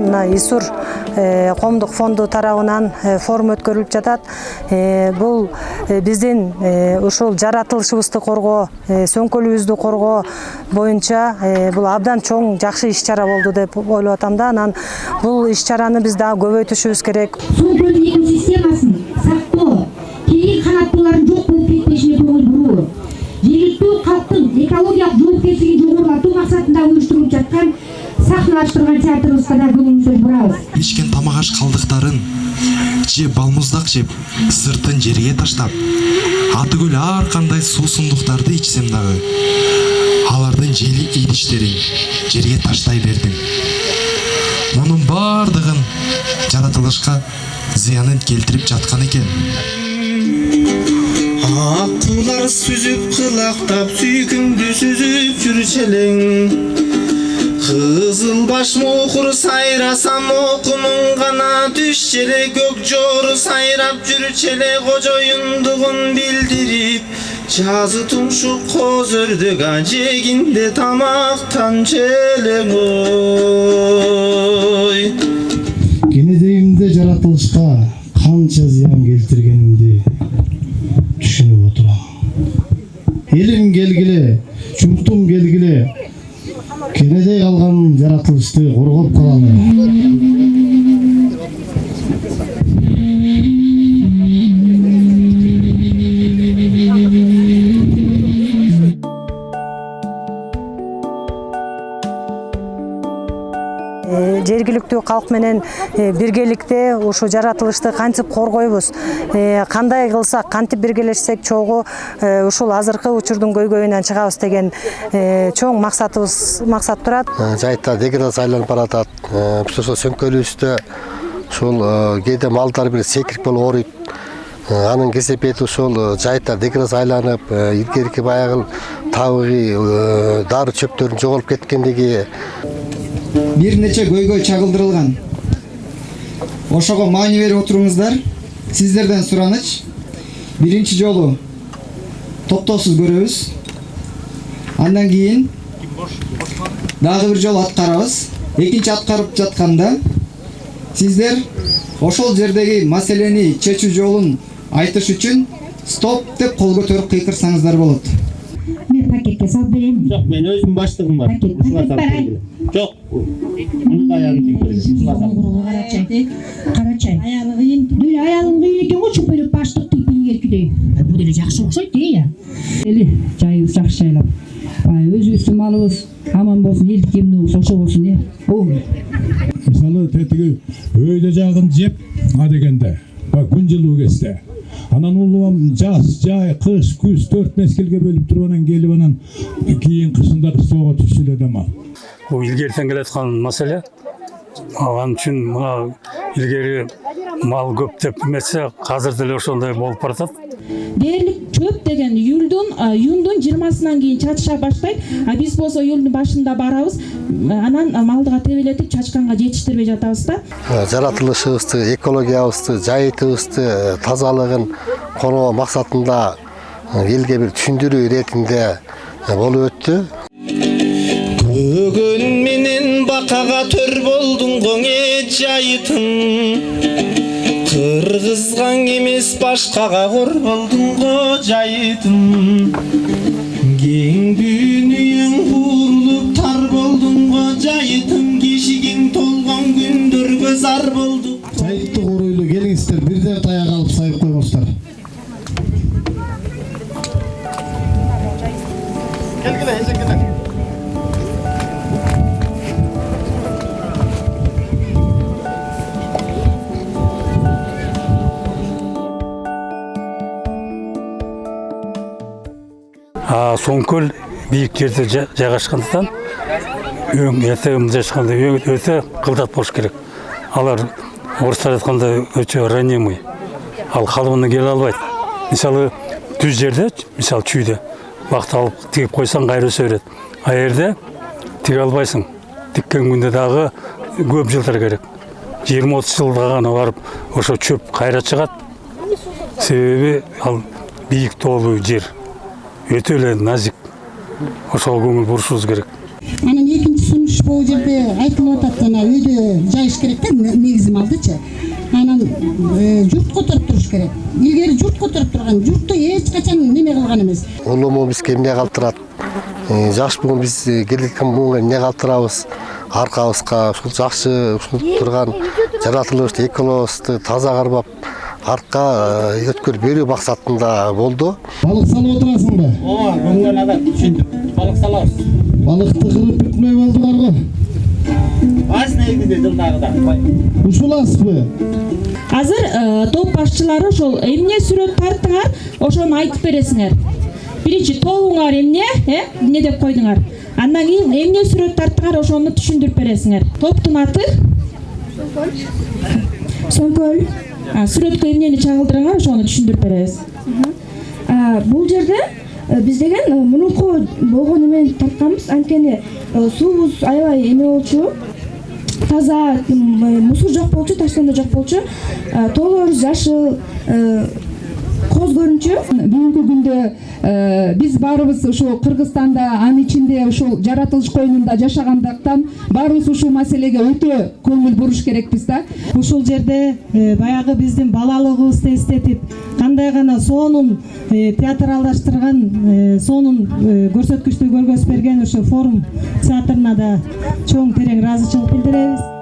мына ИСУР коомдук фонду тарабынан форум өткөрүлүп жатат. Бул биздин ушул жаратылышыбызды коргоо, сөңкөлүбүздү коргоо боюнча бул абдан чоң жакшы иш-чара болду деп ойлоп атам да. Анан бул иш-чараны биз дагы көбөйтүшүбүз керек. Сөңкөлдүн экосистемасын сактоо, кийин канаттуулардын жок болуп кетпешине көңүл буруу, жергиликтүү калктын экологиялык жоопкерчилигин жогорулатуу максатында уюштурулуп жаткан сахналаштырылган театрыбызга да көңүл бурабыз. Ичкен тамак аш калдыктарын же балмуздак жеп, сыртын жерге таштап, атыгүл ар кандай суусундуктарды ичсем дагы, алардын жели идиштерин жерге таштай бердим. Мунун бардыгын жаратылышка зыянын келтирип жаткан экен. Акылар сүзүп кылактап, сүйкүмдү сүзүп жүрчелең. Кызыл баш мокур сайрасам, окунун гана түшчеле, көк жору сайрап жүрчеле, кожоюндугун билдирип, жазы тумшук коз өрдөк жегинде тамактан желең ой. Кенедейимде жаратылышка канча зыян келтиргенимди түшүнүп отурам. Элим келгиле, жумтум келгиле, кенедей калган жаратылышты коргоп калалы. Жергиликтүү калк менен биргеликте ушу жаратылышты кантип коргойбуз, кандай кылсак, кантип биргелешсек чогуу ушул азыркы учурдун көйгөйүнөн чыгабыз деген чоң максат турат. Жайытта деградация айланып баратат. Ошол сөңкөлүбүздө ушул кээде малдар бир секирип болуп ооруйт. Анын кесепети ушул жайытта деградация айланып, илгерки баягы табигый дары чөптөрүн жоголуп кеткендиги. Бир нече көйгөй чагылдырылган. Ошого маани берип отуруңуздар. Сиздерден сураныч. Биринчи жолу топтоосуз көрөбүз. Андан кийин дагы бир жолу аткарабыз. Экинчи аткарып жатканда сиздер ошол жердеги маселени чечүү жолун айтыш үчүн стоп деп кол көтөрүп кыйкырсаңыздар болот. Мен пакетке салып берем. Жок, мен өзүм баштыгым бар. Жок. Мунун аягын тийгиз. Карачай. Аягы кыйын. Деле аягым кыйын экен го, чөпөлөп баштык түйүп келгилей. Бул деле жакшы окшойт я. Эли жайыбыз жакшы жайлап. Өзүбүздүн малыбыз аман болсун, элдик эмнебиз ошо болсун э. Мисалы тетиги өйдө жагын жеп, дегенде, күн жылуу кезде. Анан улуам жаз, жай, кыш, күз 4 мезгилге бөлүп туруп анан келип анан кийин кышында кыстоого түшүп эле мал. Бул илгертен келаткан маселе. Ал үчүн илгери мал көп деп эмесе, азыр деле ошондой болуп баратат. Дээрлик чөп деген июндун 20-сынан кийин чачыша баштайт. Биз болсо июлдун башында барабыз. Анан малдыга тебелетип чачканга жетиштирбей жатабыз да. Жаратылышыбызды, экологиябызды, жайытыбызды тазалыгын коргоо максатында элге бир түшүндүрүү иретинде болуп өттү. Бүгүн менен бакага төр болдуң гоңе жайытым. Кыргызгаң эмес башкага кор болдуң го жайытым. Кең дүйнөң курулуп тар болдуң го жайытым. Кишигиң толгон күндөргө зар болду. Жайытты коруйлу келиңиздер, бирден таяк алып сайып коймоңуздар. Келгиле, эжекелер. Соңкөл бийик жерде жайгашкандыктан өң этегимде жайгашканда өтө кылдат болуш керек. Алар орустар айтканда өчө ранимый. Ал калыбына келе албайт. Мисалы түз жерде, мисалы чүйдө вакыт алып тигип койсоң кайра өсө берет. А жерде тиге албайсың. Тиккен күндө дагы көп жылдар керек. 20-30 жылга гана барып ошо чөп кайра чыгат. Себеби ал бийик тоолуу жер. Өтө эле назик. Ошого көңүл бурушубуз керек. Анан экинчи сунуш бул жерде айтылып атат, жана үйдө жайыш керек да, негизи малдычы. Анан журт которуп туруш керек. Илгери журт которуп турган, журтту эч качан неме кылган эмес. Улуму бизге эмне калтырат? Жаш бүгүн биз келген бүгүн эмне калтырабыз? Аркабызга ушул жакшы ушул турган жаратылышты, экологибызды таза кармап, артка өткөр берүү максатында болду. Балык салып отурасыңбы? Ооба, бүгүн ада түшүндүм. Балык салабыз. Балыкты кырып бүтмөй болдуңар го. Аз негиде жылдагыда. Ушуласызбы? Азыр топ башчылары ошол эмне сүрөт тарттыңар, ошону айтып бересиңер. Биринчи тобуңар эмне, эмне деп койдуңар. Андан кийин эмне сүрөт тарттыңар, ошону түшүндүрүп бересиңер. Топтун аты Сөңкөл. Сүрөткө эмнени чагылдырыңар, ошону түшүндүрүп беребиз. Бул жерде биз деген мурунку болгон эмени тартканбыз, анткени суубуз аябай эме болчу. Таза мусор жок болчу, таштануу жок болчу. Тоолор жашыл, коз көрүнчү. Бүгүнкү күндө биз баарыбыз ушул Кыргызстанда, анын ичинде ушул жаратылыш коюнунда жашагандыктан баарыбыз ушул маселеге өтө көңүл буруш керекпиз да. Ушул жерде баягы биздин балалыгыбызды эстетип, кандай гана сонун театралдаштырган, сонун көрсөткүчтү көргөзүп берген ошо форум театрына да чоң терең ыраазычылык билдиребиз.